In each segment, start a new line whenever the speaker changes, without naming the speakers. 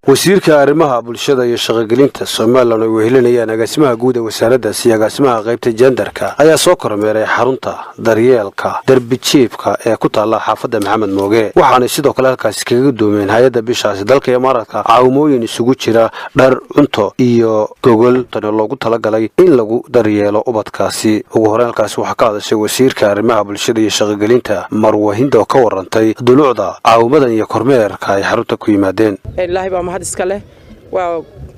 wasiirka arrimaha bulshada iyo shaqagelinta Soomaaliland oo wehelinayaan agaasimaha guud ee wasaaradda agaasimaha qaybta genderka ayaa soo kormeeray xarunta daryeelka darbijiifka ee ku taala xaafadda Maxamed Mooge waxaana sidoo kale halkaas kaga doomeen hay'adda bishaas dalka Imaaraadka caawimooyin isugu jira dhar cunto iyo gogol tan loogu talagalay in lagu daryeelo ubadkaasi ugu horreyn halkaas waxa ka hadashay wasiirka arrimaha bulshada iyo shaqagelinta Marwahindo ka warantay dulucda caawimadan iyo kormeerka ay xarunta ku yimaadeen
ilaahay baa mahad iska leh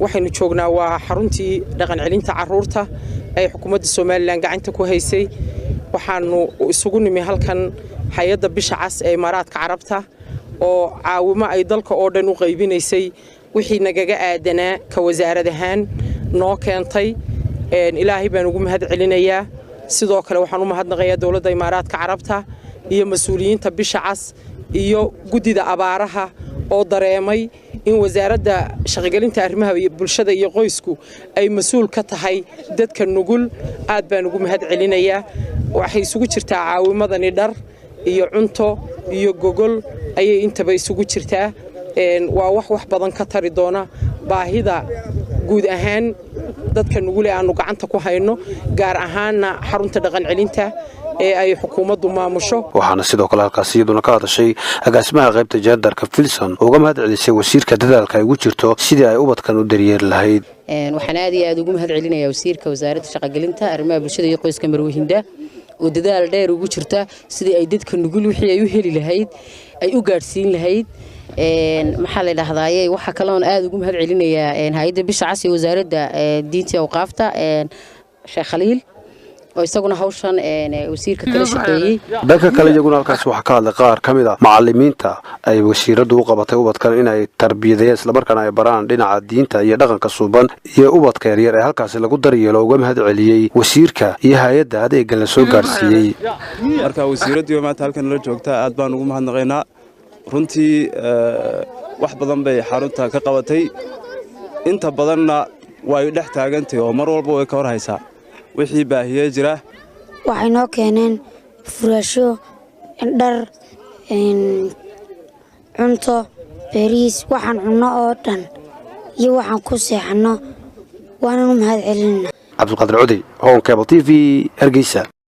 waxaynu joognaa waa xaruntii dhaqan celinta caruurta ay xukuumadda Soomaaliland gacanta ku haysay waxaanu isugu nimi halkan hay'adda bisha cas ee Imaaraadka Carabta oo caawimo ay dalka oo dhan u qaybinaysay wixii nagaga aadanaa ka wasaaradahan noo keentay ilaahay baan ugu mahad celinayaa sidoo kale waxaan u mahadnaqayaa dawladda Imaaraadka Carabta iyo mas'uuliyiinta bisha cas iyo gudida abaaraha oo dareemay in wasaaradda shaqagelinta arrimaha bulshada iyo qoysku ay mas'uul ka tahay dadka nugul aad baan ugu mahad celinayaa waxay isugu jirtaa caawimadani dhar iyo cunto iyo gogol ayay intaba isugu jirtaa waa wax badan ka tari doona baahida guud ahaan dadka nugul ee aanu gacanta ku hayno gaar ahaanna xarunta dhaqan celinta ee ay xukuumaddu maamusho
waxaana sidoo kale halkaas iyaduna ka hadashay agaasimaha qaybta genderka Filson oo uga mahad celisay wasiirka dadaalka ay ugu jirto sidii ay ubadkan u daryeer lahayd
waxaan aad ugu mahad celinayaa wasiirka wasaaradda shaqagelinta arrimaha bulshada iyo qoyska Marwahindo oo dadaal dheer ugu jirta sidii ay dadka nugul wixii ay u heli lahayd ay u gaarsiin lahayd maxaa la yiraahdaa waxa kale oo aad ugu mahad celinayaa hay'adda bisha cas ee wasaaradda diinta iyo awqaafta Sheekh Khaliil oo isaguna hawshan wasiirka kala shaqeeyay
dadka kale iyaguna halkaas waxa ka hadlay qaar kamid ah macallimiinta ay wasiiradu u qabatay ubadkan inay tarbiyadeen isla markaana ay baraan dhinaca diinta iyo dhaqanka suuban iyo ubadka yar ee halkaas lagu daryeelo uga mahad celiyay wasiirka iyo hay'adda adeegga la soo gaarsiiyay
marka wasiiradu maanta halkan la joogta aad baan ugu mahadnaqaynaa runtii wax badan bay xarunta ka qabatay inta badanna way dhex taagantay oo mar walba way ka warhaysaa wixii baahiye jira
waxay noo keeneen furaasho dhar cunto bariis waxaan cunno oo dhan iyo waxaan ku seexano waana u mahad celinaa
Cabdulqaadir Cudi Home Cable TV Hargeysa